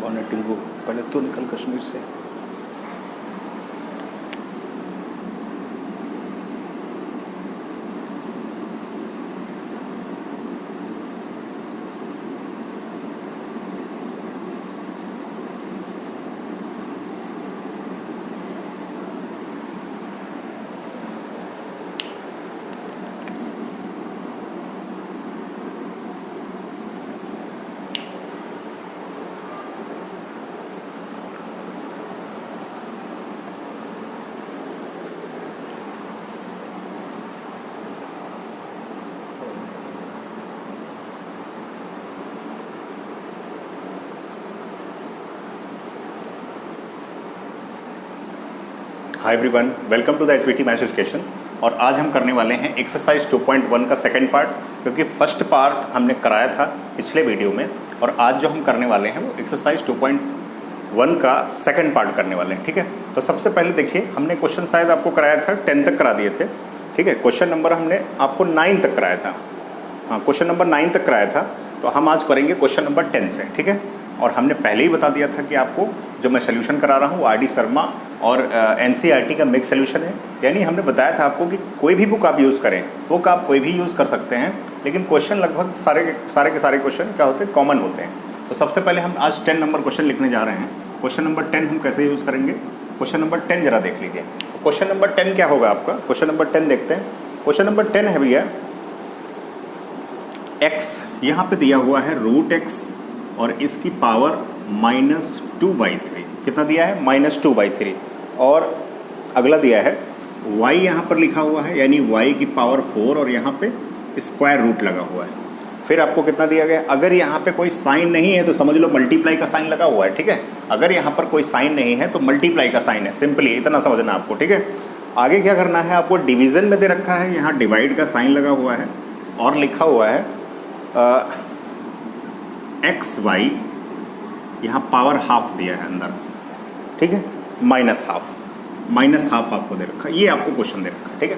कौन है टिंकू? पहले तो निकल कश्मीर से। Hi everyone, welcome to the HPT maths education. और आज हम करने वाले हैं एक्सरसाइज 2.1 का सेकंड पार्ट, क्योंकि फर्स्ट पार्ट हमने कराया था पिछले वीडियो में, और आज जो हम करने वाले हैं वो एक्सरसाइज 2.1 का सेकंड पार्ट करने वाले हैं। ठीक है, तो सबसे पहले देखिए, हमने क्वेश्चन शायद आपको कराया था 10 तक करा दिए थे। ठीक है, क्वेश्चन नंबर हमने आपको 9 तक कराया था। हाँ, क्वेश्चन नंबर 9 तक कराया था, तो हम आज करेंगे क्वेश्चन नंबर 10 से। ठीक है, और हमने पहले ही बता दिया था कि आपको जो मैं सोल्यूशन करा रहा हूँ वो आर.डी. शर्मा और एनसीईआरटी का मिक्स सोल्यूशन है। यानी हमने बताया था आपको कि कोई भी बुक आप यूज़ करें, बुक आप कोई भी यूज़ कर सकते हैं, लेकिन क्वेश्चन लगभग सारे के सारे क्वेश्चन क्या होते हैं, कॉमन होते हैं। तो सबसे पहले हम आज 10 नंबर क्वेश्चन लिखने जा रहे हैं। क्वेश्चन नंबर 10 हम कैसे यूज़ करेंगे, क्वेश्चन नंबर 10 जरा देख लीजिए। क्वेश्चन नंबर 10 क्या होगा आपका, क्वेश्चन नंबर 10 देखते हैं। क्वेश्चन नंबर 10 है भैया, x यहाँ पे दिया हुआ है √x और इसकी पावर -2/3। कितना दिया है, -2/3। और अगला दिया है y यहाँ पर लिखा हुआ है, यानी y की पावर 4 और यहाँ पे स्क्वायर रूट लगा हुआ है। फिर आपको कितना दिया गया, अगर यहाँ पे कोई साइन नहीं है तो समझ लो मल्टीप्लाई का साइन लगा हुआ है। ठीक है, अगर यहाँ पर कोई साइन नहीं है तो मल्टीप्लाई का साइन है, सिंपली इतना समझना आपको। ठीक है, आगे क्या करना है, आपको डिवीज़न में दे रखा है, यहाँ डिवाइड का साइन लगा हुआ है और लिखा हुआ है XY, यहाँ पावर हाफ दिया है अंदर। ठीक है, -हाफ आपको दे रखा है, ये आपको क्वेश्चन दे रखा है। ठीक है,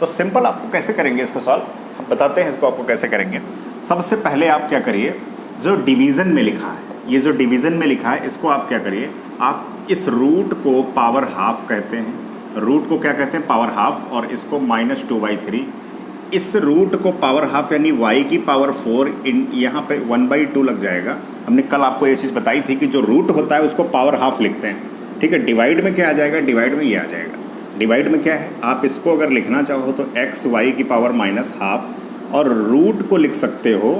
तो सिंपल आपको कैसे करेंगे इसको सॉल्व, हम बताते हैं इसको आपको कैसे करेंगे। सबसे पहले आप क्या करिए, जो डिवीज़न में लिखा है, ये जो डिवीज़न में लिखा है इसको आप क्या करिए, आप इस रूट को पावर हाफ कहते हैं, रूट को क्या कहते हैं, पावर हाफ, और इसको -2/3। इस रूट को पावर हाफ यानी y की पावर 4 इन यहाँ पे 1/2 लग जाएगा। हमने कल आपको ये चीज़ बताई थी कि जो रूट होता है उसको पावर हाफ लिखते हैं। ठीक है, डिवाइड में क्या आ जाएगा, डिवाइड में ये आ जाएगा। डिवाइड में क्या है, आप इसको अगर लिखना चाहो तो XY की पावर -हाफ और रूट को लिख सकते हो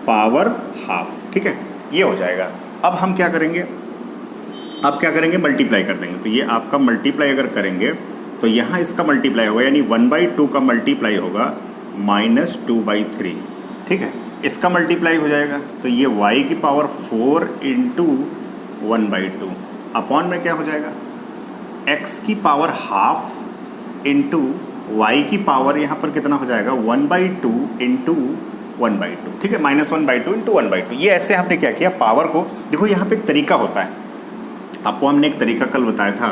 पावर हाफ। ठीक है, ये हो जाएगा। अब हम क्या करेंगे, अब क्या करेंगे, मल्टीप्लाई कर देंगे। तो ये आपका मल्टीप्लाई अगर करेंगे तो यहाँ इसका मल्टीप्लाई होगा, यानी 1/2 का मल्टीप्लाई होगा -2/3। ठीक है, इसका मल्टीप्लाई हो जाएगा तो ये y की पावर 4 × 1/2 अपॉन में क्या हो जाएगा, x की पावर हाफ इंटू y की पावर यहाँ पर कितना हो जाएगा, 1/2 × 1/2। ठीक है, -1/2 × 1/2। ये ऐसे आपने क्या किया, पावर को देखो, यहाँ पे एक तरीका होता है, आपको हमने एक तरीका कल बताया था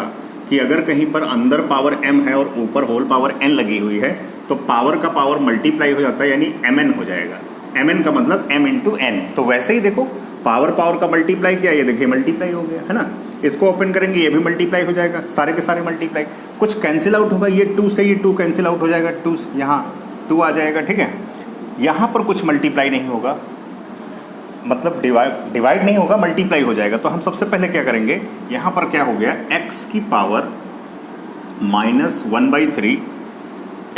कि अगर कहीं पर अंदर पावर m है और ऊपर होल पावर n लगी हुई है तो पावर का पावर मल्टीप्लाई हो जाता है, यानी mn हो जाएगा। mn का मतलब m × n। तो वैसे ही देखो, पावर का मल्टीप्लाई किया, ये देखिए मल्टीप्लाई हो गया है ना। इसको ओपन करेंगे, ये भी मल्टीप्लाई हो जाएगा, सारे के सारे मल्टीप्लाई। कुछ कैंसिल आउट होगा, ये 2 से ये 2 कैंसिल आउट हो जाएगा, 2 यहाँ 2 आ जाएगा। ठीक है, यहाँ पर कुछ मल्टीप्लाई नहीं होगा, मतलब डिवाइड नहीं होगा, मल्टीप्लाई हो जाएगा। तो हम सबसे पहले क्या करेंगे, यहाँ पर क्या हो गया, x की पावर -1/3,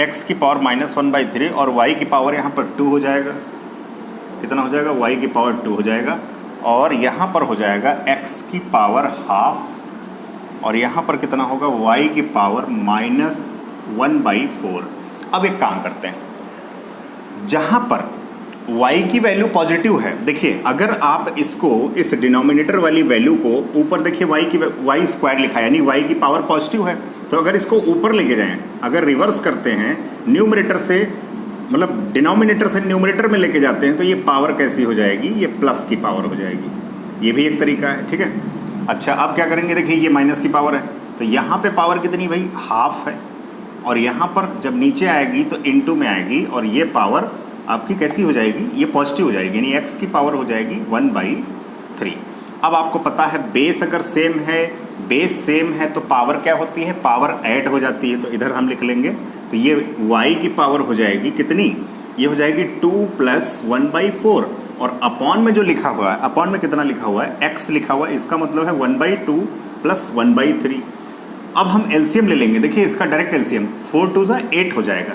x की पावर -1/3 और y की पावर यहाँ पर 2 हो जाएगा। कितना हो जाएगा, y की पावर 2 हो जाएगा, और यहाँ पर हो जाएगा x की पावर हाफ, और यहाँ पर कितना होगा, y की पावर -1/4। अब एक काम करते हैं, जहाँ पर y की वैल्यू पॉजिटिव है, देखिए अगर आप इसको, इस डिनोमिनेटर वाली वैल्यू को ऊपर देखिए, y स्क्वायर लिखा है, यानी y की पावर पॉजिटिव है, तो अगर इसको ऊपर लेके जाएं, अगर रिवर्स करते हैं, न्यूमरेटर से मतलब डिनोमिनेटर से न्यूमरेटर में लेके जाते हैं, तो ये पावर कैसी हो जाएगी, ये प्लस की पावर हो जाएगी। ये भी एक तरीका है। ठीक है, अच्छा अब क्या करेंगे, देखिए ये माइनस की पावर है, तो यहाँ पे पावर कितनी भाई, हाफ है, और यहाँ पर जब नीचे आएगी तो इनटू में आएगी, और ये पावर आपकी कैसी हो जाएगी, ये पॉजिटिव हो जाएगी, यानी x की पावर हो जाएगी 1/3। अब आपको पता है बेस अगर सेम है, बेस सेम है तो पावर क्या होती है, पावर ऐड हो जाती है। तो इधर हम लिख लेंगे, तो ये y की पावर हो जाएगी कितनी, ये हो जाएगी 2 + 1/4 और अपॉन में जो लिखा हुआ है, अपॉन में कितना लिखा हुआ है, x लिखा हुआ है, इसका मतलब है 1/2 + 1/3। अब हम एलसीएम ले लेंगे, देखिए इसका डायरेक्ट एलसीएम 4 2 = 8 हो जाएगा,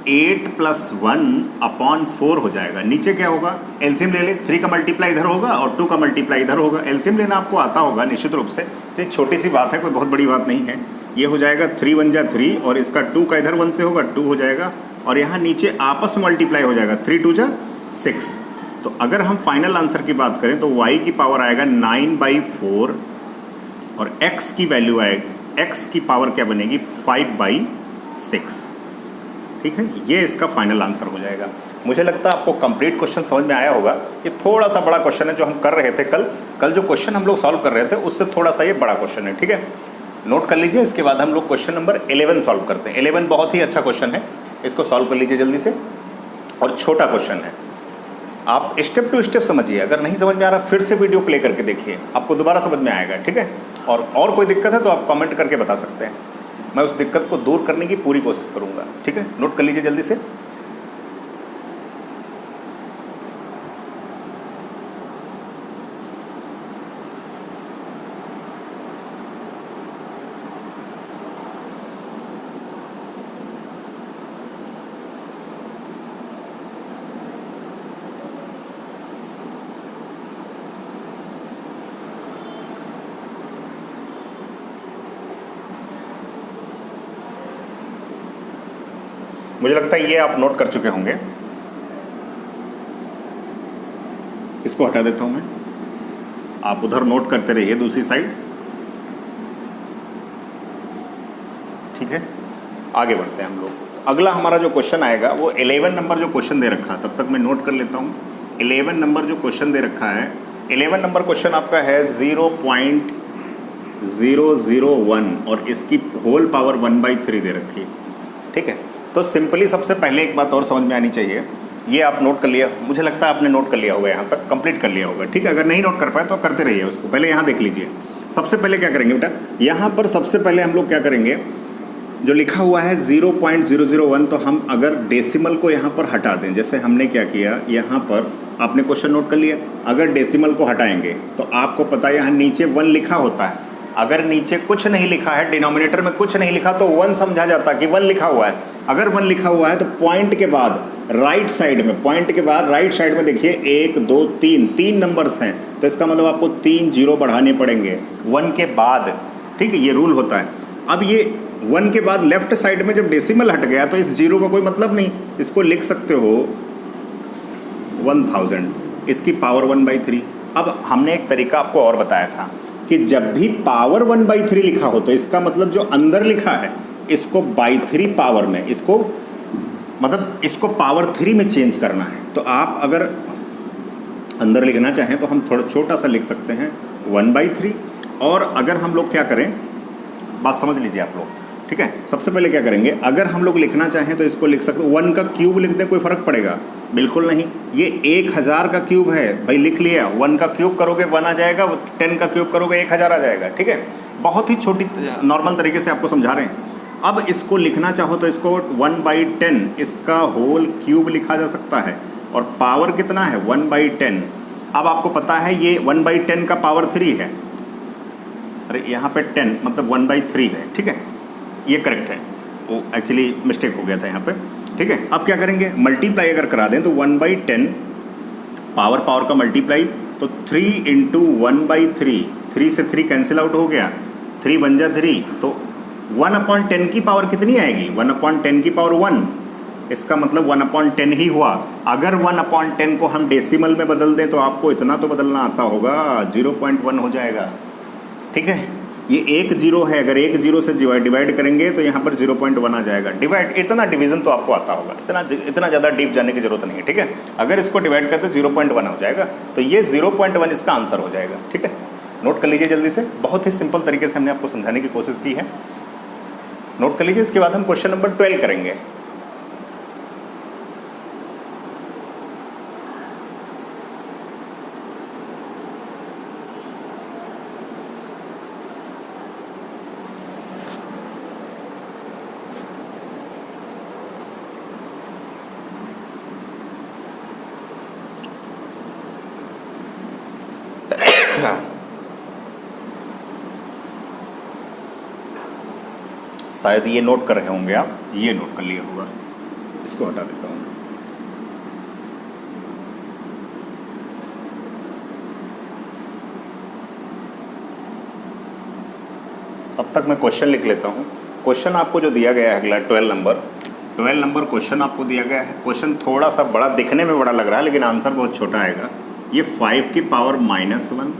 8 + 1/4 हो जाएगा। नीचे क्या होगा, एलसीएम ले ले, 3 का मल्टीप्लाई इधर होगा और 2 का मल्टीप्लाई इधर होगा। एलसीएम लेना आपको आता होगा निश्चित रूप से, तो छोटी सी बात है, कोई बहुत बड़ी बात नहीं है। ये हो जाएगा 3 1 = 3 और इसका 2 का इधर 1 से होगा 2 हो जाएगा और यहाँ नीचे आपस में मल्टीप्लाई हो जाएगा, 3 2 = 6। तो अगर हम फाइनल आंसर की बात करें तो y की पावर आएगा 9/4 और x की वैल्यू आएगी, x की पावर क्या बनेगी 5/6। ठीक है, ये इसका फाइनल आंसर हो जाएगा। मुझे लगता है आपको कंप्लीट क्वेश्चन समझ में आया होगा। ये थोड़ा सा बड़ा क्वेश्चन है जो हम कर रहे थे कल जो क्वेश्चन हम लोग सॉल्व कर रहे थे उससे थोड़ा सा ये बड़ा क्वेश्चन है। ठीक है, नोट कर लीजिए। इसके बाद हम लोग क्वेश्चन नंबर 11 सॉल्व करते हैं। 11 बहुत ही अच्छा क्वेश्चन है, इसको सॉल्व कर लीजिए जल्दी से, और छोटा क्वेश्चन है। आप स्टेप टू स्टेप समझिए, अगर नहीं समझ में आ रहा फिर से वीडियो प्ले करके देखिए, आपको दोबारा समझ में आएगा। ठीक है, और कोई दिक्कत है तो आप कमेंट करके बता सकते हैं, मैं उस दिक्कत को दूर करने की पूरी कोशिश करूंगा। ठीक है, नोट कर लीजिए जल्दी से। मुझे लगता है ये आप नोट कर चुके होंगे। इसको हटा देता हूं मैं, आप उधर नोट करते रहिए दूसरी साइड। ठीक है, आगे बढ़ते हैं हम लोग। अगला हमारा जो क्वेश्चन आएगा वो 11 नंबर जो क्वेश्चन दे रखा है, तब तक मैं नोट कर लेता हूँ। 11 नंबर जो क्वेश्चन दे रखा है, 11 नंबर क्वेश्चन आपका है 0.001 और इसकी होल पावर 1/3 दे रखी है। ठीक है, तो सिंपली सबसे पहले एक बात और समझ में आनी चाहिए, ये आप नोट कर लिया, मुझे लगता है आपने नोट कर लिया होगा, यहाँ तक कंप्लीट कर लिया होगा। ठीक है, अगर नहीं नोट कर पाए तो करते रहिए उसको। पहले यहाँ देख लीजिए, सबसे पहले क्या करेंगे बेटा, यहाँ पर सबसे पहले हम लोग क्या करेंगे, जो लिखा हुआ है 0.001, तो हम अगर डेसिमल को यहाँ पर हटा दें, जैसे हमने क्या किया, यहाँ पर आपने क्वेश्चन नोट कर लिया, अगर डेसिमल को हटाएंगे तो आपको पता है यहाँ नीचे 1 लिखा होता है। अगर नीचे कुछ नहीं लिखा है, डिनोमिनेटर में कुछ नहीं लिखा, तो 1 समझा जाता कि 1 लिखा हुआ है। अगर 1 लिखा हुआ है तो पॉइंट के बाद राइट साइड में, पॉइंट के बाद राइट साइड में देखिए 1 2 3 नंबर्स हैं, तो इसका मतलब आपको 3 0 बढ़ाने पड़ेंगे 1 के बाद। ठीक है, ये रूल होता है। अब ये 1 के बाद लेफ्ट साइड में जब डेसिमल हट गया तो इस 0 का कोई मतलब नहीं, इसको लिख सकते हो 1000, इसकी पावर 1/3। अब हमने एक तरीका आपको और बताया था कि जब भी पावर 1/3 लिखा हो तो इसका मतलब जो अंदर लिखा है इसको /3 पावर में, इसको मतलब इसको पावर 3 में चेंज करना है। तो आप अगर अंदर लिखना चाहें तो हम थोड़ा छोटा सा लिख सकते हैं 1/3, और अगर हम लोग क्या करें, बात समझ लीजिए आप लोग। ठीक है, सबसे पहले क्या करेंगे, अगर हम लोग लिखना चाहें तो इसको लिख सकते, 1 का क्यूब लिख दें, कोई फ़र्क पड़ेगा? बिल्कुल नहीं। ये 1000 का क्यूब है भाई, लिख लिया, 1 का क्यूब करोगे 1 आ जाएगा, 10 का क्यूब करोगे 1000 आ जाएगा। ठीक है, बहुत ही छोटी नॉर्मल तरीके से आपको समझा रहे हैं। अब इसको लिखना चाहो तो इसको 1/10 इसका होल क्यूब लिखा जा सकता है, और पावर कितना है 1/10। अब आपको पता है ये 1/10 का पावर 3 है, अरे यहाँ पे 10 मतलब 1/3 है। ठीक है, ये करेक्ट है, वो एक्चुअली मिस्टेक हो गया था यहाँ पे। ठीक है, अब क्या करेंगे, मल्टीप्लाई अगर करा दें तो 1/10 पावर का मल्टीप्लाई, तो 3 × 1/3, 3 से 3 कैंसिल आउट हो गया, 3 बन जा 3, तो 1/10 की पावर कितनी आएगी, 1/10 की पावर 1, इसका मतलब 1/10 ही हुआ। अगर 1/10 को हम डेसिमल में बदल दें तो आपको इतना तो बदलना आता होगा, 0.1 हो जाएगा। ठीक है, ये 1 0 है, अगर 1 0 से डिवाइड करेंगे तो यहाँ पर 0.1 आ जाएगा। डिवाइड, इतना डिवीज़न तो आपको आता होगा, इतना ज़्यादा डीप जाने की जरूरत नहीं है। ठीक है, अगर इसको डिवाइड करते 0.1 हो जाएगा, तो ये 0.1 इसका आंसर हो जाएगा। ठीक है, नोट कर लीजिए जल्दी से, बहुत ही सिंपल तरीके से हमने आपको समझाने की कोशिश की है, नोट कर लीजिए। इसके बाद हम क्वेश्चन नंबर 12 करेंगे। शायद ये नोट कर रहे होंगे आप, ये नोट कर लिया होगा, इसको हटा देता हूँ। तब तक मैं क्वेश्चन लिख लेता हूँ। क्वेश्चन आपको जो दिया गया है अगला 12 नंबर क्वेश्चन आपको दिया गया है। क्वेश्चन थोड़ा सा बड़ा दिखने में बड़ा लग रहा है लेकिन आंसर बहुत छोटा आएगा। ये 5 की पावर -1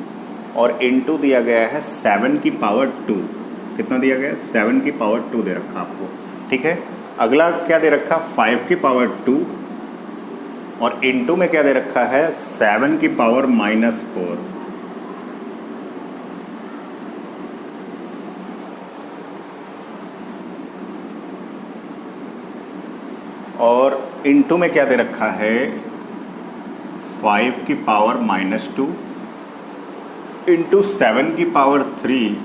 और इनटू दिया गया है 7 की पावर 2। कितना दिया गया है? 7 की पावर 2 दे रखा आपको, ठीक है। अगला क्या दे रखा? 5 की पावर 2 और इनटू में क्या दे रखा है? 7 की पावर -4। और इनटू में क्या दे रखा है? 5 की पावर -2 इंटू 7 की पावर 3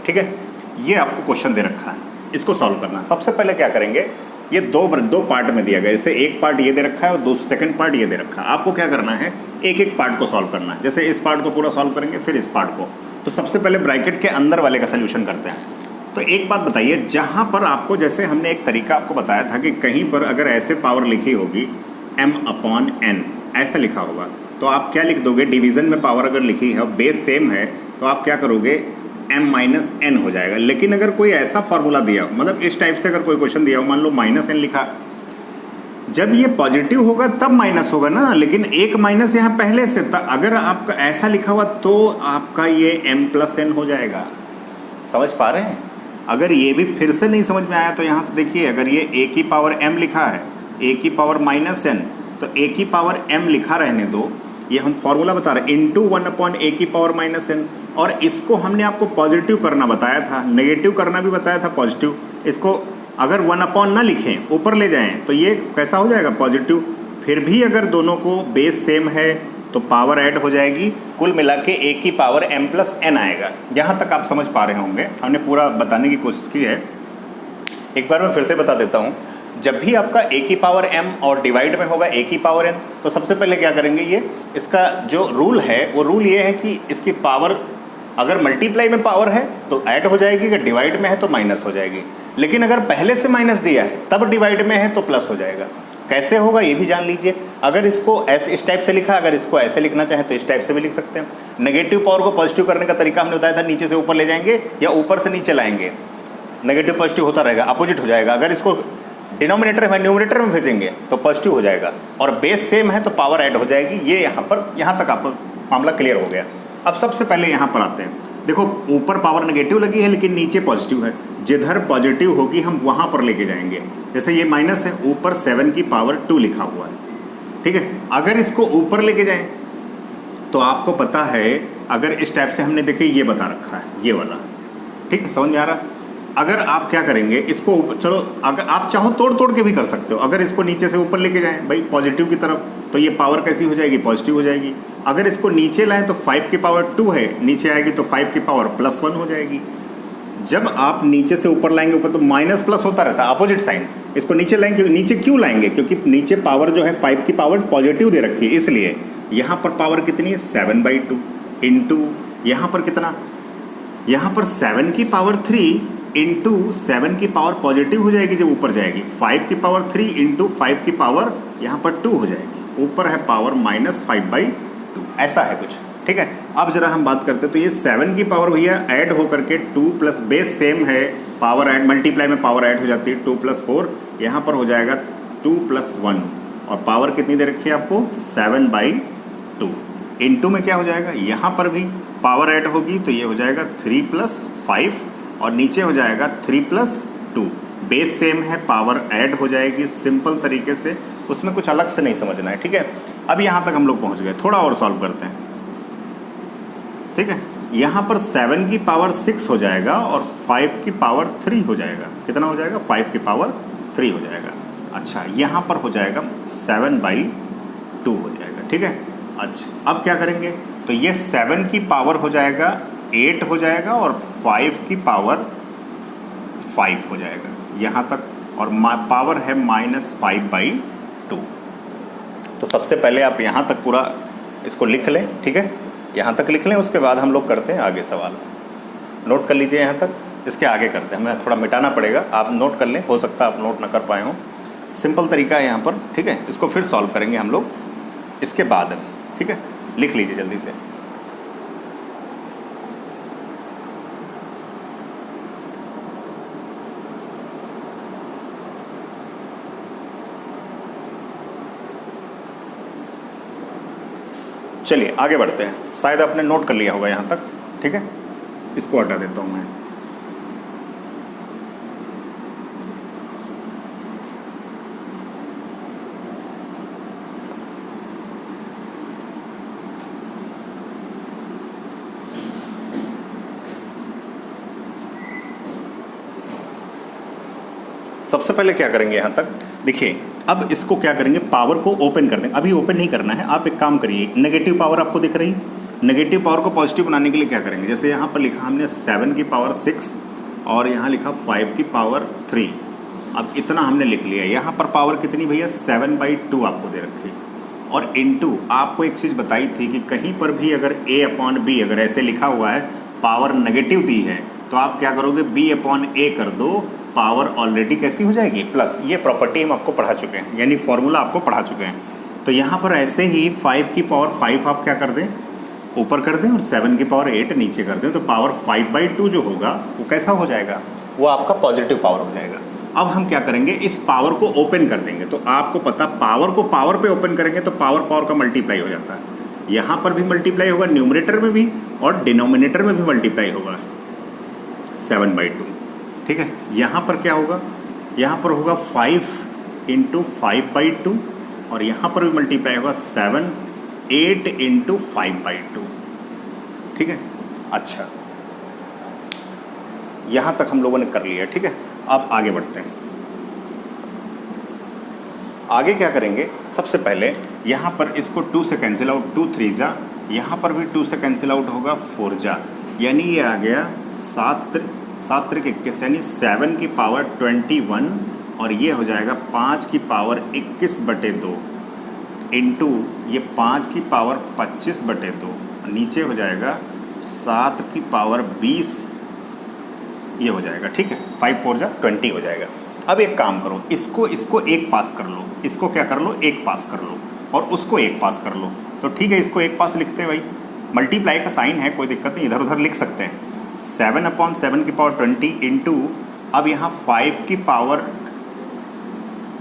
ठीक है। ये आपको क्वेश्चन दे रखा है, इसको सॉल्व करना है। सबसे पहले क्या करेंगे, ये दो पार्ट में दिया गया है। जैसे एक पार्ट ये दे रखा है और सेकंड पार्ट ये दे रखा है। आपको क्या करना है, एक एक पार्ट को सॉल्व करना है। जैसे इस पार्ट को पूरा सॉल्व करेंगे, फिर इस पार्ट को। तो सबसे पहले ब्रैकेट के अंदर वाले का सोल्यूशन करते हैं। तो एक बात बताइए, जहाँ पर आपको, जैसे हमने एक तरीका आपको बताया था कि कहीं पर अगर ऐसे पावर लिखी होगी m/n, ऐसा लिखा होगा, तो आप क्या लिख दोगे? डिवीज़न में पावर अगर लिखी है और बेस सेम है तो आप क्या करोगे? m-n हो जाएगा। लेकिन अगर कोई ऐसा फार्मूला दिया हो, मतलब इस टाइप से अगर कोई क्वेश्चन दिया हो, मान लो -n लिखा, जब ये पॉजिटिव होगा तब माइनस होगा ना, लेकिन एक माइनस यहाँ पहले से, अगर आपका ऐसा लिखा हुआ तो आपका ये m+n हो जाएगा। समझ पा रहे हैं? अगर ये भी फिर से नहीं समझ में आया तो यहाँ से देखिए, अगर ये a की पावर m लिखा है, a की पावर -n, तो a की पावर m लिखा रहने दो, ये हम फॉर्मूला बता रहे हैं, इंटू 1/a की पावर -n। और इसको हमने आपको पॉजिटिव करना बताया था, नेगेटिव करना भी बताया था, पॉजिटिव। इसको अगर 1/ ना लिखें, ऊपर ले जाएं, तो ये कैसा हो जाएगा? पॉजिटिव। फिर भी अगर दोनों को बेस सेम है तो पावर ऐड हो जाएगी, कुल मिला के a की पावर m+n आएगा। यहाँ तक आप समझ पा रहे होंगे, हमने पूरा बताने की कोशिश की है। एक बार मैं फिर से बता देता हूँ। जब भी आपका a की पावर m और डिवाइड में होगा a की पावर n, तो सबसे पहले क्या करेंगे, ये इसका जो रूल है वो रूल ये है कि इसकी पावर अगर मल्टीप्लाई में पावर है तो ऐड हो जाएगी, अगर डिवाइड में है तो माइनस हो जाएगी। लेकिन अगर पहले से माइनस दिया है तब डिवाइड में है तो प्लस हो जाएगा। कैसे होगा ये भी जान लीजिए। अगर इसको ऐसे इस टाइप से लिखा, अगर इसको ऐसे लिखना चाहें तो इस टाइप से भी लिख सकते हैं। नेगेटिव पावर को पॉजिटिव करने का तरीका हमने बताया था, नीचे से ऊपर ले जाएंगे या ऊपर से नीचे लाएंगे, नेगेटिव पॉजिटिव होता रहेगा, अपोजिट हो जाएगा। अगर इसको डिनोमिनेटर में न्यूमरेटर में भेजेंगे तो पॉजिटिव हो जाएगा, और बेस सेम है तो पावर ऐड हो जाएगी। ये यहाँ तक आपका मामला क्लियर हो गया। अब सबसे पहले यहाँ पर आते हैं। देखो, ऊपर पावर नेगेटिव लगी है लेकिन नीचे पॉजिटिव है। जिधर पॉजिटिव होगी हम वहाँ पर लेके जाएंगे। जैसे ये माइनस है, ऊपर 7 की पावर 2 लिखा हुआ है, ठीक है। अगर इसको ऊपर लेके जाएं तो आपको पता है, अगर इस टाइप से हमने देखे ये बता रखा है, ये वाला, ठीक है, समझ में आ रहा। अगर आप क्या करेंगे, इसको चलो, अगर आप चाहो तोड़ के भी कर सकते हो। अगर इसको नीचे से ऊपर लेके जाएं भाई पॉजिटिव की तरफ, तो ये पावर कैसी हो जाएगी? पॉजिटिव हो जाएगी। अगर इसको नीचे लाएं तो 5 की पावर 2 है, नीचे आएगी तो 5 की पावर +1 हो जाएगी। जब आप नीचे से ऊपर लाएंगे ऊपर, तो माइनस प्लस होता रहता है, अपोजिट साइन। इसको नीचे लाएंगे, नीचे क्यों लाएंगे? क्योंकि नीचे पावर जो है 5 की पावर पॉजिटिव दे रखी है, इसलिए यहाँ पर पावर कितनी है? 7/2 इंटू यहाँ पर कितना? यहाँ पर 7 की पावर 3 इंटू 7 की पावर पॉजिटिव हो जाएगी जब ऊपर जाएगी, 5 की पावर 3 इंटू 5 की पावर यहाँ पर 2 हो जाएगी। ऊपर है पावर -5/2, ऐसा है कुछ, ठीक है। अब जरा हम बात करते हैं, तो ये 7 की पावर भैया ऐड होकर के 2 प्लस बेस सेम है, पावर ऐड मल्टीप्लाई में पावर ऐड हो जाती है, 2 + 4 यहाँ पर हो जाएगा 2 + 1, और पावर कितनी दे रखी है आपको? 7/2। इंटू में क्या हो जाएगा? यहाँ पर भी पावर ऐड होगी तो ये हो जाएगा 3 + 5, और नीचे हो जाएगा 3 + 2। बेस सेम है, पावर ऐड हो जाएगी सिंपल तरीके से, उसमें कुछ अलग से नहीं समझना है, ठीक है। अब यहाँ तक हम लोग पहुँच गए, थोड़ा और सॉल्व करते हैं, ठीक है। यहाँ पर 7 की पावर 6 हो जाएगा और 5 की पावर 3 हो जाएगा। कितना हो जाएगा? 5 की पावर 3 हो जाएगा। अच्छा, यहाँ पर हो जाएगा 7/2 हो जाएगा, ठीक है। अच्छा, अब क्या करेंगे? तो ये 7 की पावर हो जाएगा 8 हो जाएगा और 5 की पावर 5 हो जाएगा यहाँ तक, और पावर है -5/2। तो सबसे पहले आप यहाँ तक पूरा इसको लिख लें, ठीक है, यहाँ तक लिख लें, उसके बाद हम लोग करते हैं आगे सवाल। नोट कर लीजिए यहाँ तक, इसके आगे करते हैं, हमें थोड़ा मिटाना पड़ेगा, आप नोट कर लें, हो सकता है आप नोट ना कर पाए हों। सिंपल तरीका है यहाँ पर, ठीक है। इसको फिर सॉल्व करेंगे हम लोग इसके बाद में, ठीक है। लिख लीजिए जल्दी से। चलिए आगे बढ़ते हैं, शायद आपने नोट कर लिया होगा यहाँ तक, ठीक है। इसको हटा देता हूँ मैं। सबसे पहले क्या करेंगे यहाँ तक देखिए, अब इसको क्या करेंगे, पावर को ओपन कर दें। अभी ओपन नहीं करना है, आप एक काम करिए, नेगेटिव पावर आपको दिख रही, नेगेटिव पावर को पॉजिटिव बनाने के लिए क्या करेंगे, जैसे यहाँ पर लिखा हमने 7 की पावर 6 और यहाँ लिखा 5 की पावर 3। अब इतना हमने लिख लिया। यहाँ पर पावर कितनी भैया? 7/2 आपको दे रखी, और इनटू आपको एक चीज़ बताई थी कि कहीं पर भी अगर A/B अगर ऐसे लिखा हुआ है, पावर नेगेटिव दी है, तो आप क्या करोगे, B/A कर दो, पावर ऑलरेडी कैसी हो जाएगी? प्लस। ये प्रॉपर्टी हम आपको पढ़ा चुके हैं, यानी फॉर्मूला आपको पढ़ा चुके हैं। तो यहाँ पर ऐसे ही 5 की पावर 5 आप क्या कर दें, ऊपर कर दें, और 7 की पावर 8 नीचे कर दें, तो पावर 5/2 जो होगा वो कैसा हो जाएगा? वो आपका पॉजिटिव पावर हो जाएगा। अब हम क्या करेंगे, इस पावर को ओपन कर देंगे। तो आपको पता, पावर को पावर पे ओपन करेंगे तो पावर पावर का मल्टीप्लाई हो जाता है। यहाँ पर भी मल्टीप्लाई होगा, न्यूमरेटर में भी और डिनोमिनेटर में भी मल्टीप्लाई होगा 7/2, ठीक है। यहाँ पर क्या होगा, यहाँ पर होगा 5 × 5/2 और यहाँ पर भी मल्टीप्लाई होगा 8 × 5/2, ठीक है। अच्छा, यहाँ तक हम लोगों ने कर लिया, ठीक है। अब आगे बढ़ते हैं। आगे क्या करेंगे, सबसे पहले यहाँ पर इसको 2 से कैंसिल आउट, 2 3 जा, यहाँ पर भी 2 से कैंसिल आउट होगा 4 जा, यानी ये आ गया 7 21, यानी 7 की पावर 21 और ये हो जाएगा 5 की पावर 21/2 इंटू ये 5 की पावर 25/2, नीचे हो जाएगा 7 की पावर 20, ये हो जाएगा, ठीक है। 5 4 जा 20 हो जाएगा। अब एक काम करो, इसको एक पास कर लो, इसको क्या कर लो, एक पास कर लो, और उसको एक पास कर लो। तो ठीक है, इसको एक पास लिखते हैं भाई, मल्टीप्लाई का साइन है, कोई दिक्कत नहीं, इधर उधर लिख सकते हैं। 7/7 की पावर 20 इंटू, अब यहाँ 5 की पावर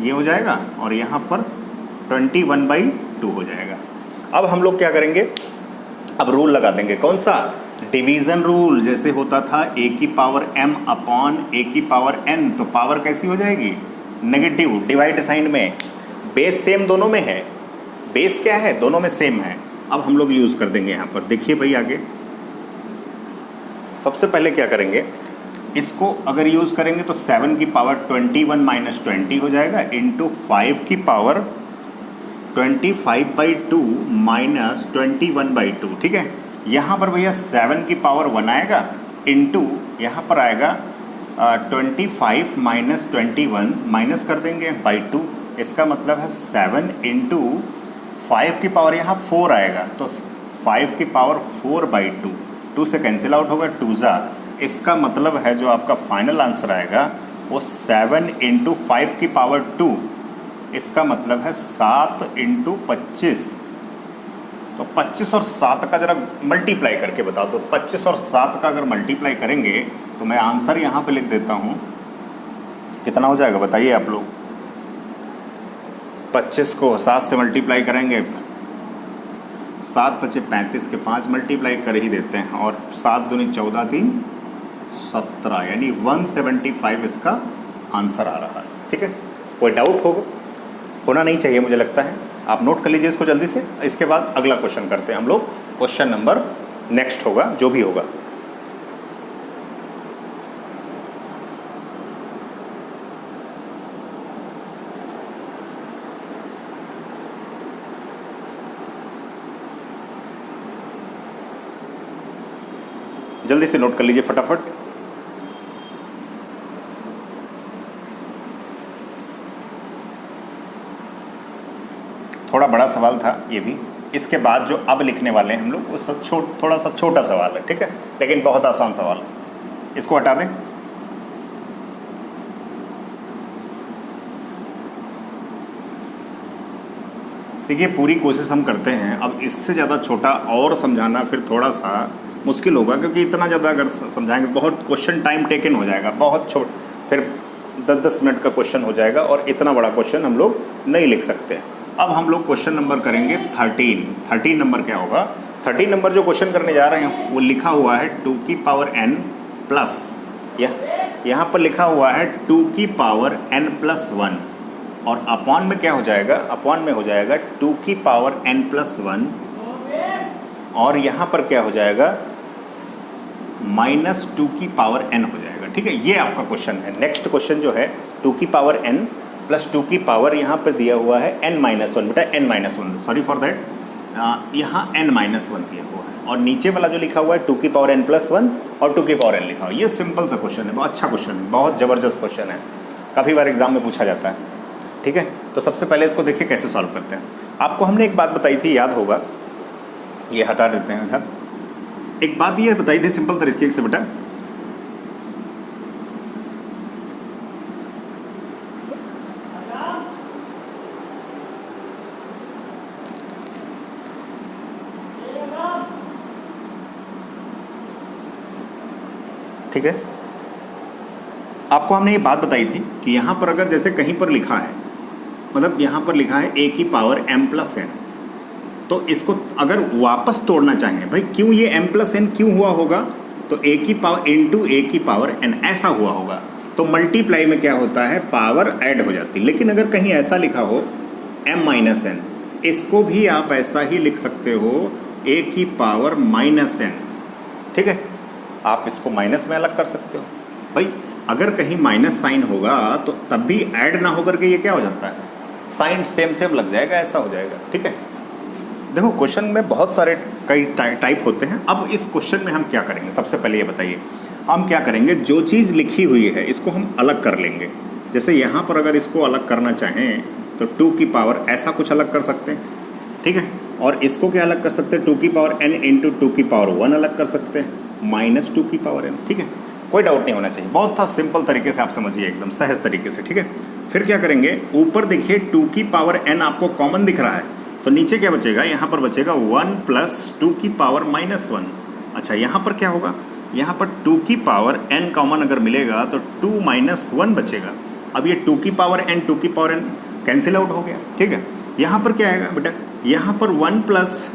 ये हो जाएगा और यहाँ पर 21/2 हो जाएगा। अब हम लोग क्या करेंगे, अब रूल लगा देंगे, कौन सा? Division rule. जैसे होता था a की पावर m अपॉन a की पावर n, तो पावर कैसी हो जाएगी? नेगेटिव, डिवाइड साइन में। बेस सेम दोनों में है, बेस क्या है, दोनों में सेम है। अब हम लोग यूज़ कर देंगे यहाँ पर, देखिए भाई आगे। सबसे पहले क्या करेंगे, इसको अगर यूज़ करेंगे तो 7 की पावर 21 - 20 हो जाएगा, इंटू 5 की पावर 25/2 - 21/2, ठीक है। यहाँ पर भैया 7 की पावर 1 आएगा, इंटू यहाँ पर आएगा 25 - 21 माइनस कर देंगे /2, इसका मतलब है 7 इंटू 5 की पावर यहाँ 4 आएगा, तो 5 की पावर 4/2, 2 से कैंसिल आउट होगा, 2 जा, इसका मतलब है जो आपका फाइनल आंसर आएगा वो 7 × 5 की पावर 2, इसका मतलब है 7 × 25। तो 25 और 7 का जरा मल्टीप्लाई करके बता दो। 25 और 7 का अगर मल्टीप्लाई करेंगे तो मैं आंसर यहाँ पे लिख देता हूँ, कितना हो जाएगा बताइए आप लोग। 25 को 7 से मल्टीप्लाई करेंगे, 7 × 5 = 35 के 5 मल्टीप्लाई कर ही देते हैं, और 7 दूनी 14 3 17, यानी 175 इसका आंसर आ रहा है। ठीक है, कोई डाउट होना नहीं चाहिए मुझे लगता है। आप नोट कर लीजिए इसको जल्दी से। इसके बाद अगला क्वेश्चन करते हैं हम लोग। क्वेश्चन नंबर नेक्स्ट होगा जो भी होगा। जल्दी से नोट कर लीजिए फटाफट। थोड़ा बड़ा सवाल था ये भी। इसके बाद जो अब लिखने वाले हैं हम लोग वो थोड़ा सा छोटा सवाल है, ठीक है, लेकिन बहुत आसान सवाल है। इसको हटा दें। देखिए पूरी कोशिश हम करते हैं। अब इससे ज़्यादा छोटा और समझाना फिर थोड़ा सा मुश्किल होगा, क्योंकि इतना ज़्यादा अगर समझाएंगे बहुत क्वेश्चन टाइम टेकन हो जाएगा, बहुत फिर 10-10 मिनट का क्वेश्चन हो जाएगा और इतना बड़ा क्वेश्चन हम लोग नहीं लिख सकते। अब हम लोग क्वेश्चन नंबर करेंगे 13 नंबर क्या होगा। 13 नंबर जो क्वेश्चन करने जा रहे हैं वो लिखा हुआ है 2 की पावर n प्लस, यहाँ पर लिखा हुआ है 2 की पावर n प्लस 1 और अपॉन में क्या हो जाएगा, अपॉन में हो जाएगा 2 की पावर n प्लस 1 और यहाँ पर क्या हो जाएगा माइनस 2 की पावर n हो जाएगा। ठीक है, ये आपका क्वेश्चन है। नेक्स्ट क्वेश्चन जो है 2 की पावर n प्लस 2 की पावर यहाँ पर दिया हुआ है n माइनस 1, बेटा n minus 1, sorry for that, यहाँ n माइनस 1 दिया हुआ है और नीचे वाला जो लिखा हुआ है 2 की पावर n प्लस 1 और 2 की पावर n लिखा हुआ है। ये सिंपल सा क्वेश्चन है, बहुत अच्छा क्वेश्चन है, बहुत ज़बरदस्त क्वेश्चन है, काफ़ी बार एग्जाम में पूछा जाता है। ठीक है, तो सबसे पहले इसको देखिए कैसे सॉल्व करते हैं। आपको हमने एक बात बताई थी, याद होगा, ये हटा देते हैं इधर। एक बात ये बताई थी सिंपल तरीके से बेटा, ठीक है, आपको हमने ये बात बताई थी कि यहाँ पर अगर जैसे कहीं पर लिखा है, मतलब यहाँ पर लिखा है a की पावर m प्लस n, तो इसको अगर वापस तोड़ना चाहें, भाई क्यों ये m प्लस n क्यों हुआ होगा, तो a की पावर इंटू a की पावर n ऐसा हुआ होगा, तो मल्टीप्लाई में क्या होता है, पावर ऐड हो जाती है। लेकिन अगर कहीं ऐसा लिखा हो m माइनस n, इसको भी आप ऐसा ही लिख सकते हो a की पावर माइनस n। ठीक है, आप इसको माइनस में अलग कर सकते हो। भाई अगर कहीं माइनस साइन होगा तो तब भी ऐड ना होकर के ये क्या हो जाता है, साइन सेम सेम लग जाएगा, ऐसा हो जाएगा। ठीक है, देखो क्वेश्चन में बहुत सारे कई टाइप होते हैं। अब इस क्वेश्चन में हम क्या करेंगे, सबसे पहले ये बताइए हम क्या करेंगे, जो चीज़ लिखी हुई है इसको हम अलग कर लेंगे। जैसे यहाँ पर अगर इसको अलग करना चाहें तो 2 की पावर ऐसा कुछ अलग कर सकते हैं, ठीक है, और इसको क्या अलग कर सकते हैं, 2 की पावर n इंटू 2 की पावर 1 अलग कर सकते हैं, माइनस 2 की पावर n। ठीक है, कोई डाउट नहीं होना चाहिए, बहुत था सिंपल तरीके से आप समझिए, एकदम सहज तरीके से। ठीक है, फिर क्या करेंगे, ऊपर देखिए 2 की पावर n आपको कॉमन दिख रहा है, तो नीचे क्या बचेगा, यहाँ पर बचेगा 1 प्लस 2 की पावर माइनस 1। अच्छा, यहाँ पर क्या होगा, यहाँ पर 2 की पावर n कॉमन अगर मिलेगा तो 2 माइनस 1 बचेगा। अब ये 2 की पावर n 2 की पावर n कैंसिल आउट हो गया। ठीक है, यहाँ पर क्या आएगा बेटा, यहाँ पर 1 प्लस,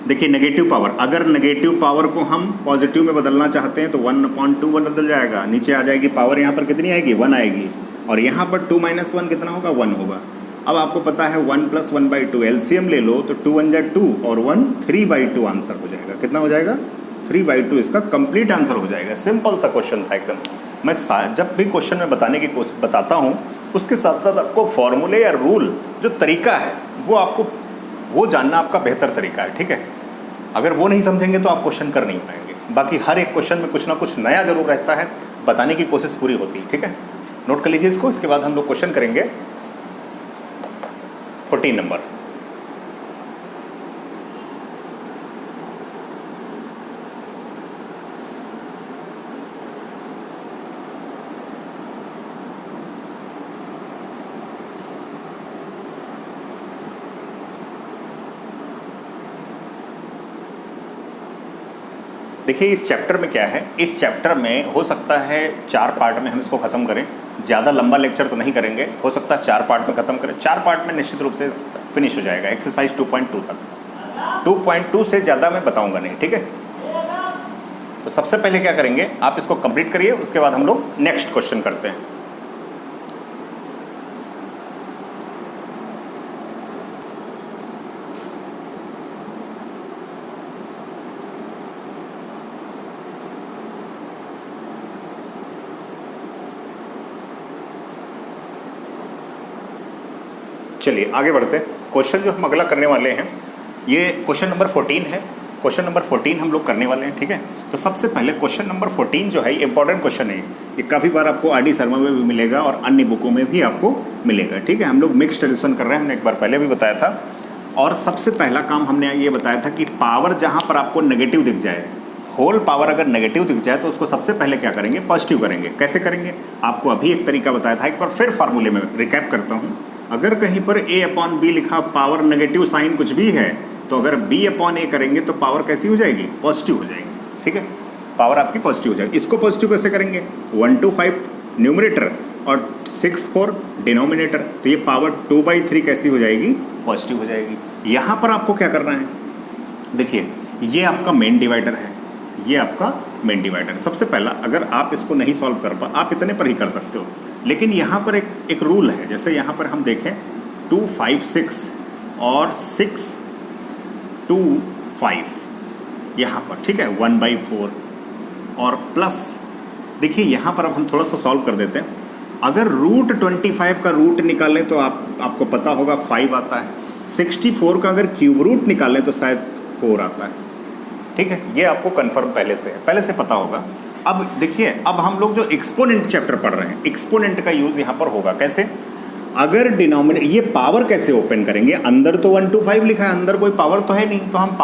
देखिए नेगेटिव पावर, अगर नेगेटिव पावर को हम पॉजिटिव में बदलना चाहते हैं तो 1/2 बदल जाएगा, नीचे आ जाएगी पावर, यहाँ पर कितनी आएगी, 1 आएगी, और यहाँ पर 2 माइनस 1 कितना होगा, 1 होगा। अब आपको पता है 1 प्लस 1/2 एलसीएम ले लो तो 2 1 जा 2 और 1 3/2 आंसर हो जाएगा। कितना हो जाएगा, 3/2 इसका कंप्लीट आंसर हो जाएगा। सिंपल सा क्वेश्चन था एकदम। मैं जब भी क्वेश्चन में बताने की कोशिश बताता हूँ उसके साथ साथ आपको फॉर्मूले या रूल जो तरीका है वो जानना आपका बेहतर तरीका है। ठीक है, अगर वो नहीं समझेंगे तो आप क्वेश्चन कर नहीं पाएंगे। बाकी हर एक क्वेश्चन में कुछ ना कुछ नया जरूर रहता है, बताने की कोशिश पूरी होती है। ठीक है, नोट कर लीजिए इसको। इसके बाद हम लोग क्वेश्चन करेंगे 14 नंबर। देखिए इस चैप्टर में क्या है, इस चैप्टर में हो सकता है 4 पार्ट में हम इसको ख़त्म करें। ज़्यादा लंबा लेक्चर तो नहीं करेंगे, हो सकता है 4 पार्ट में ख़त्म करें। 4 पार्ट में निश्चित रूप से फिनिश हो जाएगा, एक्सरसाइज 2.2 तक। 2.2 से ज़्यादा मैं बताऊंगा नहीं। ठीक है, तो सबसे पहले क्या करेंगे, आप इसको कंप्लीट करिए, उसके बाद हम लोग नेक्स्ट क्वेश्चन करते हैं। चलिए आगे बढ़ते हैं। क्वेश्चन जो हम अगला करने वाले हैं ये क्वेश्चन नंबर 14 है। क्वेश्चन नंबर 14 हम लोग करने वाले हैं, ठीक है। तो सबसे पहले क्वेश्चन नंबर 14 जो है इंपॉर्टेंट क्वेश्चन है। ये काफ़ी बार आपको आर डी शर्मा में भी मिलेगा और अन्य बुकों में भी आपको मिलेगा, ठीक है। हम लोग मिक्स्ड एडिशन कर रहे हैं, हमने एक बार पहले भी बताया था। और सबसे पहला काम हमने ये बताया था कि पावर जहाँ पर आपको नेगेटिव दिख जाए, होल पावर अगर नेगेटिव दिख जाए तो उसको सबसे पहले क्या करेंगे, पॉजिटिव करेंगे। कैसे करेंगे, आपको अभी एक तरीका बताया था, एक बार फिर फार्मूले में रिकैप करता हूँ। अगर कहीं पर a/b लिखा, पावर नेगेटिव साइन कुछ भी है, तो अगर b/a करेंगे तो पावर कैसी हो जाएगी, पॉजिटिव हो जाएगी, ठीक है। पावर आपकी पॉजिटिव हो जाएगी। इसको पॉजिटिव कैसे करेंगे, 1 to 5 न्यूमरेटर और 6 4 डिनोमिनेटर, तो ये पावर 2/3 कैसी हो जाएगी, पॉजिटिव हो जाएगी। यहाँ पर आपको क्या करना है, देखिए ये आपका मेन डिवाइडर है, ये आपका मेन डिवाइडर। सबसे पहला अगर आप इसको नहीं सॉल्व कर पा, आप इतने पर ही कर सकते हो, लेकिन यहाँ पर एक रूल है। जैसे यहाँ पर हम देखें 2 5 6 और 6 2 5 यहाँ पर, ठीक है, 1/4 और प्लस देखिए यहाँ पर अब हम थोड़ा सा सॉल्व कर देते हैं। अगर रूट 25 का रूट निकालें तो आपको पता होगा 5 आता है। 64 का अगर क्यूब रूट निकालें तो शायद 4 आता है, ठीक है। ये आपको कंफर्म पहले से पता होगा। अब देखिए, अब हम लोग जो एक्सपोनेंट चैप्टर पढ़ रहे हैं, एक्सपोनेंट का यूज़ यहाँ पर होगा। कैसे, अगर डिनोमिनेटर, ये पावर कैसे ओपन करेंगे, अंदर तो 1 to 5 लिखा है, अंदर कोई पावर तो है नहीं, तो हम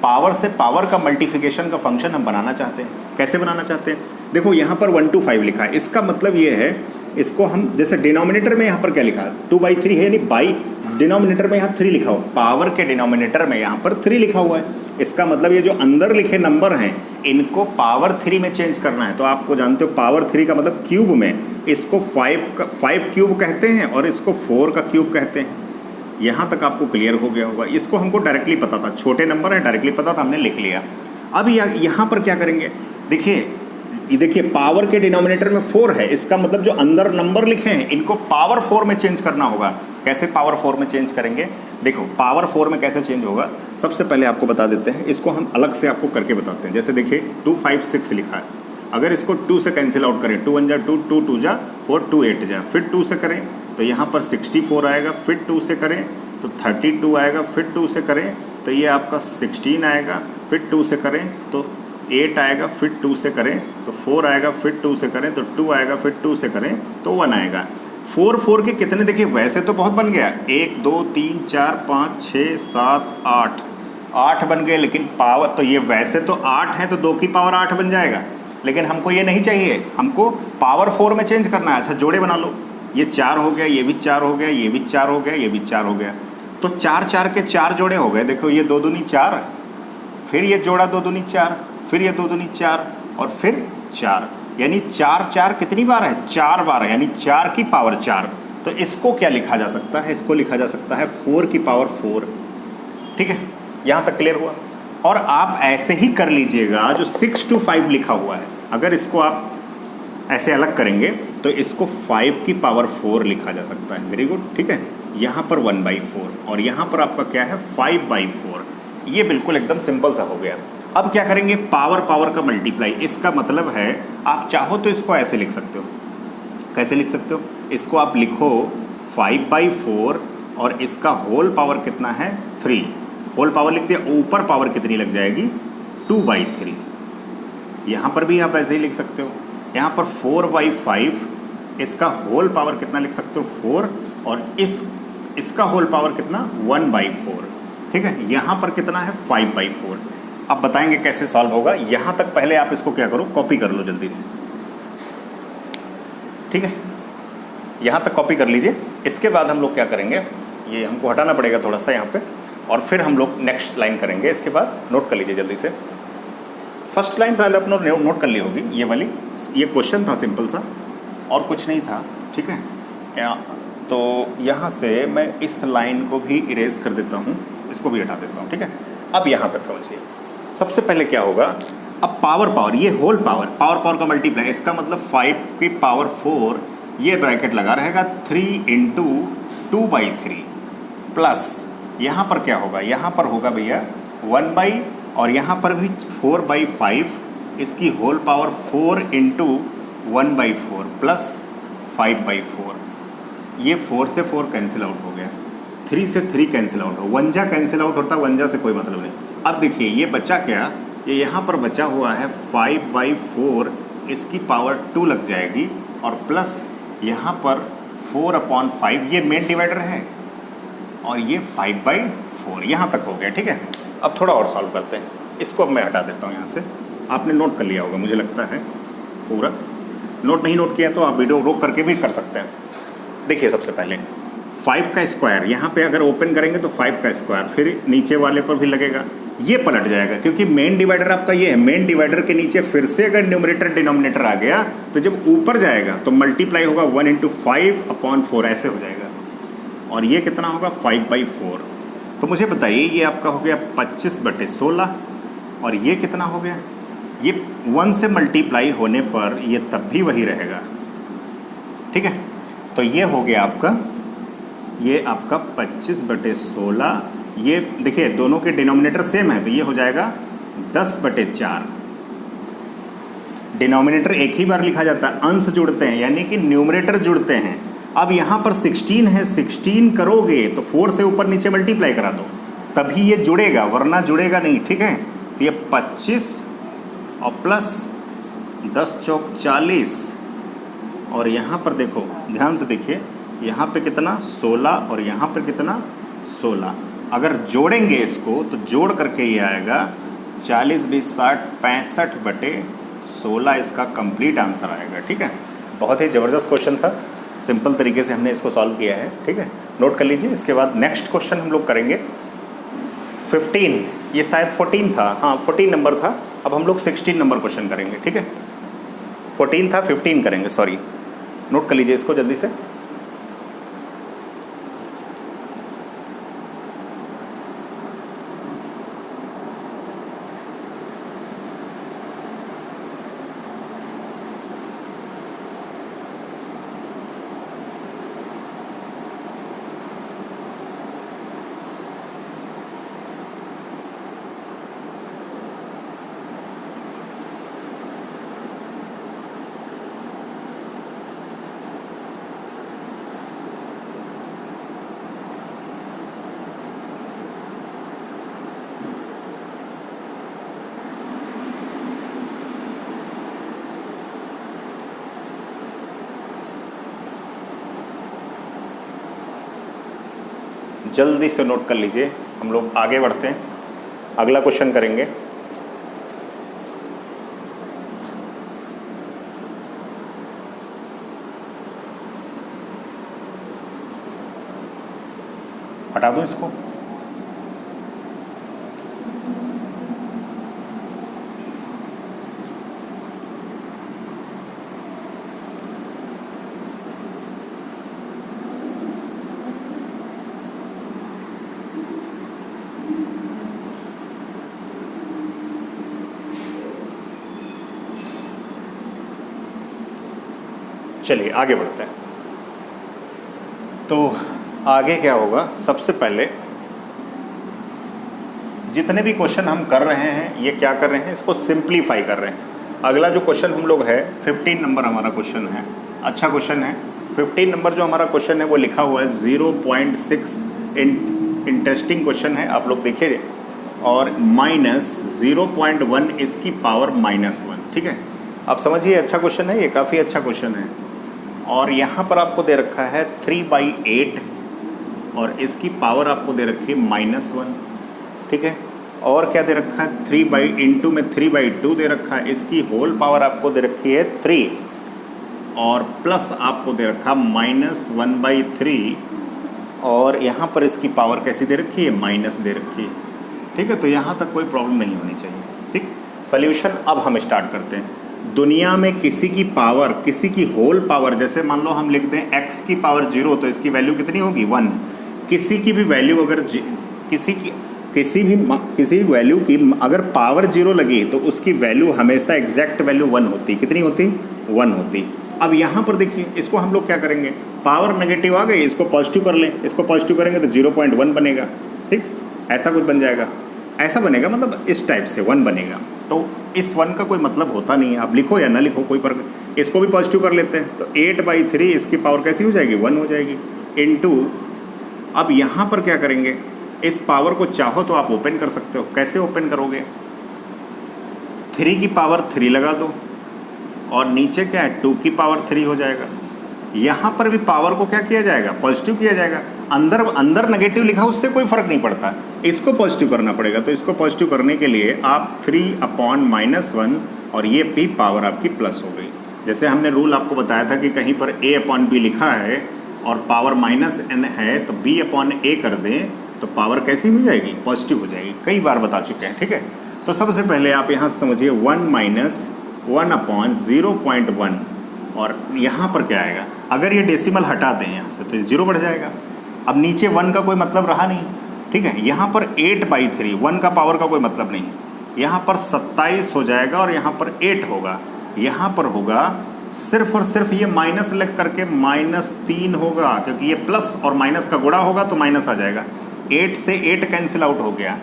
पावर से पावर का मल्टीप्लिकेशन का फंक्शन हम बनाना चाहते हैं। कैसे बनाना चाहते हैं, देखो यहाँ पर 1 to 5 लिखा है, इसका मतलब ये है, इसको हम जैसे डिनोमिनेटर में यहाँ पर क्या लिखा है, 2/3 है, यानी बाई डिनोमिनेटर में यहाँ 3 लिखा हुआ, पावर के डिनोमिनेटर में यहाँ पर 3 लिखा हुआ है। इसका मतलब ये जो अंदर लिखे नंबर हैं इनको पावर 3 में चेंज करना है। तो आपको जानते हो पावर 3 का मतलब क्यूब में, इसको 5 क्यूब कहते हैं और इसको 4 का क्यूब कहते हैं। यहाँ तक आपको क्लियर हो गया होगा। इसको हमको डायरेक्टली पता था, छोटे नंबर है, डायरेक्टली पता था, हमने लिख लिया। अब यहाँ पर क्या करेंगे, देखिए पावर के डिनोमिनेटर में 4 है, इसका मतलब जो अंदर नंबर लिखे हैं इनको पावर 4 में चेंज करना होगा। कैसे पावर 4 में चेंज करेंगे, देखो पावर 4 में कैसे चेंज होगा, सबसे पहले आपको बता देते हैं, इसको हम अलग से आपको करके बताते हैं। जैसे देखिए 2 5 6 लिखा है, अगर इसको 2 से कैंसिल आउट करें, 2 1 जा 2, 2 2 जा 4, 2 8 जा, फिर 2 से करें तो यहाँ पर 64 आएगा, फिर 2 से करें तो 32 आएगा, फिर 2 से करें तो ये आपका 16 आएगा, फिर 2 से करें तो 8 आएगा, फिर 2 से करें तो 4 आएगा, फिर 2 से करें तो 2 आएगा, फिर 2 से करें तो 1 आएगा। 4 के कितने, देखिए वैसे तो बहुत बन गया, 1 2 3 4 5 6 7 8 बन गए, लेकिन पावर तो ये वैसे तो 8 है तो 2 की पावर 8 बन जाएगा, लेकिन हमको ये नहीं चाहिए, हमको पावर 4 में चेंज करना है। अच्छा जोड़े बना लो, ये 4 हो गया, ये भी 4 हो गया, ये भी 4 हो गया, ये भी 4 हो गया, तो 4 4 के 4 जोड़े हो गए। देखो ये 2 दूनी 4, फिर ये जोड़ा 2 दूनी 4, फिर ये 2 दूनी 4 और फिर 4, यानी 4 4 कितनी बार है, 4 बार है, यानी 4 की पावर 4। तो इसको क्या लिखा जा सकता है, इसको लिखा जा सकता है 4 की पावर 4, ठीक है। यहाँ तक क्लियर हुआ। और आप ऐसे ही कर लीजिएगा, जो 6 to 5 लिखा हुआ है, अगर इसको आप ऐसे अलग करेंगे तो इसको 5 की पावर 4 लिखा जा सकता है। वेरी गुड, ठीक है। यहाँ पर 1/4 और यहाँ पर आपका क्या है 5/4, ये बिल्कुल एकदम सिंपल सा हो गया। अब क्या करेंगे, पावर का मल्टीप्लाई, इसका मतलब है आप चाहो तो इसको ऐसे लिख सकते हो। कैसे लिख सकते हो, इसको आप लिखो 5/4 और इसका होल पावर कितना है 3, होल पावर लिख दिया, ऊपर पावर कितनी लग जाएगी 2/3। यहाँ पर भी आप ऐसे ही लिख सकते हो, यहाँ पर 4/5, इसका होल पावर कितना लिख सकते हो 4 और इसका होल पावर कितना 1/4, ठीक है। यहाँ पर कितना है 5/4। अब बताएंगे कैसे सॉल्व होगा। यहाँ तक पहले आप इसको क्या करो, कॉपी कर लो जल्दी से, ठीक है। यहाँ तक कॉपी कर लीजिए। इसके बाद हम लोग क्या करेंगे, ये हमको हटाना पड़ेगा थोड़ा सा यहाँ पे, और फिर हम लोग नेक्स्ट लाइन करेंगे। इसके बाद नोट कर लीजिए जल्दी से, फर्स्ट लाइन सारे अपने नोट कर ली होगी, ये वाली, ये क्वेश्चन था सिंपल सा और कुछ नहीं था, ठीक है। तो यहाँ से मैं इस लाइन को भी इरेज कर देता हूँ, इसको भी हटा देता हूँ, ठीक है। अब यहाँ तक समझिए, सबसे पहले क्या होगा, अब पावर ये होल पावर का मल्टीप्लाई, इसका मतलब 5 की पावर 4, ये ब्रैकेट लगा रहेगा 3 × 2/3 प्लस यहाँ पर क्या होगा, यहाँ पर होगा भैया 1 और यहाँ पर भी 4/5, इसकी होल पावर 4 × 1/4 प्लस 5/4। ये 4 से 4 कैंसिल आउट हो गया, 3 से 3 कैंसिल आउट हो, 1 जा कैंसिल आउट होता, 1 जा से कोई मतलब नहीं। अब देखिए ये बचा क्या, ये यहाँ पर बचा हुआ है 5/4, इसकी पावर 2 लग जाएगी और प्लस यहाँ पर 4/5, ये मेन डिवाइडर है और ये 5/4 यहाँ तक हो गया। ठीक है, अब थोड़ा और सॉल्व करते हैं। इसको अब मैं हटा देता हूँ यहाँ से। आपने नोट कर लिया होगा मुझे लगता है, पूरा नोट नहीं नोट किया तो आप वीडियो रोक करके भी कर सकते हैं। देखिए सबसे पहले 5 का स्क्वायर यहाँ पे अगर ओपन करेंगे तो 5 का स्क्वायर, फिर नीचे वाले पर भी लगेगा, ये पलट जाएगा क्योंकि मेन डिवाइडर आपका ये है। मेन डिवाइडर के नीचे फिर से अगर न्यूमरेटर डिनोमिनेटर आ गया तो जब ऊपर जाएगा तो मल्टीप्लाई होगा 1 × 5/4 ऐसे हो जाएगा, और ये कितना होगा 5/4। तो मुझे बताइए ये आपका हो गया 25/16 और ये कितना हो गया, ये 1 से मल्टीप्लाई होने पर ये तब भी वही रहेगा। ठीक है, तो ये हो गया आपका, ये आपका 25/16। ये देखिए दोनों के डिनोमिनेटर सेम है तो ये हो जाएगा 10/4। डिनोमिनेटर एक ही बार लिखा जाता है, अंश जुड़ते हैं यानी कि न्यूमरेटर जुड़ते हैं। अब यहाँ पर 16 है, 16 करोगे तो 4 से ऊपर नीचे मल्टीप्लाई करा दो तभी ये जुड़ेगा, वरना जुड़ेगा नहीं। ठीक है, तो ये 25 और प्लस 10 चौक 40, और यहाँ पर देखो ध्यान से देखिए, यहाँ पे कितना 16 और यहाँ पर कितना 16। अगर जोड़ेंगे इसको तो जोड़ करके ये आएगा 40 × 20 = 60, 65/16 इसका कंप्लीट आंसर आएगा। ठीक है, बहुत ही ज़बरदस्त क्वेश्चन था, सिंपल तरीके से हमने इसको सॉल्व किया है। ठीक है, नोट कर लीजिए। इसके बाद नेक्स्ट क्वेश्चन हम लोग करेंगे 15, ये शायद 14 था, हाँ 14 नंबर था। अब हम लोग 16 नंबर क्वेश्चन करेंगे। ठीक है, 14 था, 15 करेंगे, सॉरी। नोट कर लीजिए इसको जल्दी से। जल्दी से नोट कर लीजिए, हम लोग आगे बढ़ते हैं, अगला क्वेश्चन करेंगे। हटा दो इसको। चलिए आगे बढ़ते हैं। तो आगे क्या होगा, सबसे पहले जितने भी क्वेश्चन हम कर रहे हैं ये क्या कर रहे हैं, इसको सिंप्लीफाई कर रहे हैं। अगला जो क्वेश्चन हम लोग है 15 नंबर हमारा क्वेश्चन है, अच्छा क्वेश्चन है। 15 नंबर जो हमारा क्वेश्चन है वो लिखा हुआ है 0.6, इंटरेस्टिंग क्वेश्चन है, आप लोग देखिए, और -0.1 इसकी पावर -1। ठीक है, आप समझिए अच्छा क्वेश्चन है, ये काफ़ी अच्छा क्वेश्चन है। और यहाँ पर आपको दे रखा है 3/8 और इसकी पावर आपको दे रखी है -1। ठीक है, और क्या दे रखा है 3 में 3/2 दे रखा है, इसकी होल पावर आपको दे रखी है 3, और प्लस आपको दे रखा -1/3, और यहाँ पर इसकी पावर कैसी दे रखी है, माइनस दे रखी है। ठीक है, तो यहाँ तक कोई प्रॉब्लम नहीं होनी चाहिए। ठीक, सॉल्यूशन अब हम स्टार्ट करते हैं। दुनिया में किसी की पावर, किसी की होल पावर, जैसे मान लो हम लिखते हैं x की पावर 0 तो इसकी वैल्यू कितनी होगी 1। किसी की भी वैल्यू अगर किसी भी वैल्यू की अगर पावर 0 लगी तो उसकी वैल्यू हमेशा एग्जैक्ट वैल्यू 1 होती। कितनी होती, 1 होती। अब यहाँ पर देखिए, इसको हम लोग क्या करेंगे, पावर नेगेटिव आ गई, इसको पॉजिटिव कर लें, इसको पॉजिटिव करेंगे तो 0.1 बनेगा। ठीक, ऐसा कुछ बन जाएगा, ऐसा बनेगा, मतलब इस टाइप से 1 बनेगा। तो इस 1 का कोई मतलब होता नहीं है, आप लिखो या ना लिखो कोई फर्क, इसको भी पॉजिटिव कर लेते हैं, तो 8/3 इसकी पावर कैसी हो जाएगी, 1 हो जाएगी, इनटू अब यहाँ पर क्या करेंगे, इस पावर को चाहो तो आप ओपन कर सकते हो। कैसे ओपन करोगे, 3 की पावर 3 लगा दो और नीचे क्या है 2 की पावर 3 हो जाएगा। यहाँ पर भी पावर को क्या किया जाएगा, पॉजिटिव किया जाएगा। अंदर अंदर नेगेटिव लिखा उससे कोई फ़र्क नहीं पड़ता, इसको पॉजिटिव करना पड़ेगा। तो इसको पॉजिटिव करने के लिए आप 3/-1 और ये p पावर आपकी प्लस हो गई। जैसे हमने रूल आपको बताया था कि कहीं पर a/b लिखा है और पावर -n है तो b/a कर दें तो पावर कैसी हो जाएगी, पॉजिटिव हो जाएगी। कई बार बता चुके हैं, ठीक है। तो सबसे पहले आप यहाँ से समझिए 1 - 1/0.1 और यहाँ पर क्या आएगा, अगर ये डेसिमल हटा दें यहाँ से तो ये 0 बढ़ जाएगा। अब नीचे 1 का कोई मतलब रहा नहीं, ठीक है। यहाँ पर 8/3 1 का पावर का कोई मतलब नहीं है। यहाँ पर 27 हो जाएगा और यहाँ पर 8 होगा। यहाँ पर होगा सिर्फ और सिर्फ ये माइनस लग करके -3 होगा, क्योंकि ये प्लस और माइनस का गुणा होगा तो माइनस आ जाएगा। 8 से 8 कैंसिल आउट हो गया,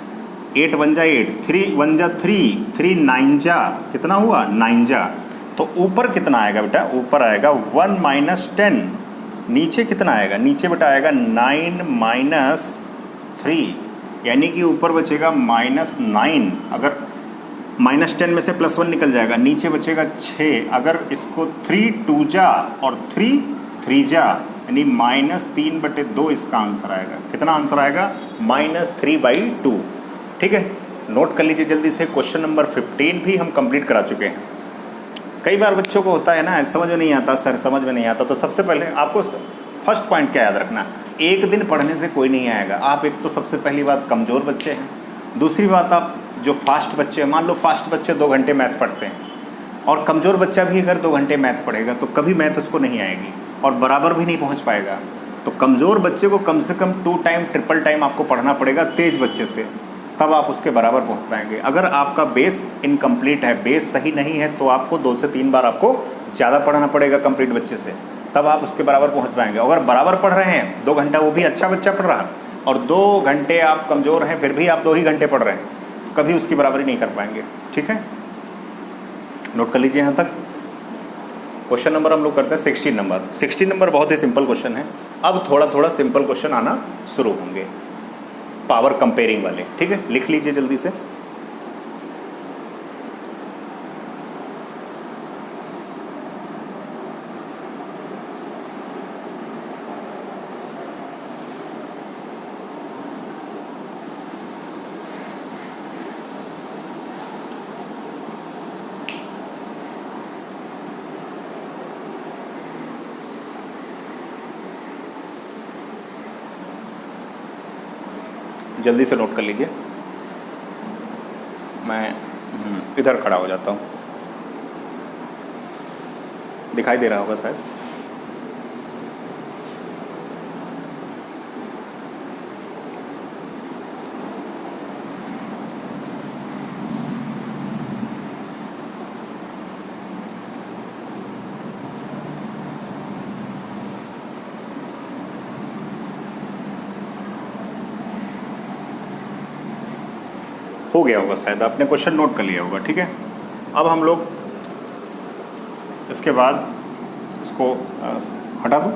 8 1 जा 8, 3 1 जा 3, 3 9 जा कितना हुआ 9 जा। तो ऊपर कितना आएगा बेटा, ऊपर आएगा 1 - 10। नीचे कितना आएगा, नीचे बेटा आएगा 9 - 3, यानी कि ऊपर बचेगा -9। अगर -10 में से +1 निकल जाएगा, नीचे बचेगा 6। अगर इसको 3 2 जा और 3 3 जा यानी -3/2 इसका आंसर आएगा। कितना आंसर आएगा, -3/2। ठीक है, नोट कर लीजिए जल्दी से। क्वेश्चन नंबर 15 भी हम कंप्लीट करा चुके हैं। कई बार बच्चों को होता है ना, समझ में नहीं आता सर, समझ में नहीं आता। तो सबसे पहले आपको फर्स्ट पॉइंट क्या याद रखना, एक दिन पढ़ने से कोई नहीं आएगा। आप एक तो सबसे पहली बात कमज़ोर बच्चे हैं, दूसरी बात आप जो फास्ट बच्चे हैं, मान लो फास्ट बच्चे 2 घंटे मैथ पढ़ते हैं और कमज़ोर बच्चा भी अगर 2 घंटे मैथ पढ़ेगा तो कभी मैथ उसको नहीं आएगी और बराबर भी नहीं पहुंच पाएगा। तो कमज़ोर बच्चे को कम से कम 2 टाइम ट्रिपल टाइम आपको पढ़ना पड़ेगा तेज़ बच्चे से, तब आप उसके बराबर पहुंच पाएंगे। अगर आपका बेस इनकम्प्लीट है, बेस सही नहीं है, तो आपको 2 से 3 बार आपको ज़्यादा पढ़ना पड़ेगा कंप्लीट बच्चे से, तब आप उसके बराबर पहुंच पाएंगे। अगर बराबर पढ़ रहे हैं 2 घंटा, वो भी अच्छा बच्चा पढ़ रहा है, और 2 घंटे आप कमज़ोर हैं फिर भी आप 2 ही घंटे पढ़ रहे हैं, कभी उसकी बराबरी नहीं कर पाएंगे। ठीक है, नोट कर लीजिए यहाँ तक। क्वेश्चन नंबर हम लोग करते हैं 16 नंबर। 16 नंबर बहुत ही सिंपल क्वेश्चन है। अब थोड़ा थोड़ा सिंपल क्वेश्चन आना शुरू होंगे, पावर कंपेयरिंग वाले। ठीक है, लिख लीजिए जल्दी से। जल्दी से नोट कर लीजिए। मैं इधर खड़ा हो जाता हूँ, दिखाई दे रहा होगा शायद। हो गया होगा शायद, आपने क्वेश्चन नोट कर लिया होगा। ठीक है, अब हम लोग इसके बाद इसको हटा दो।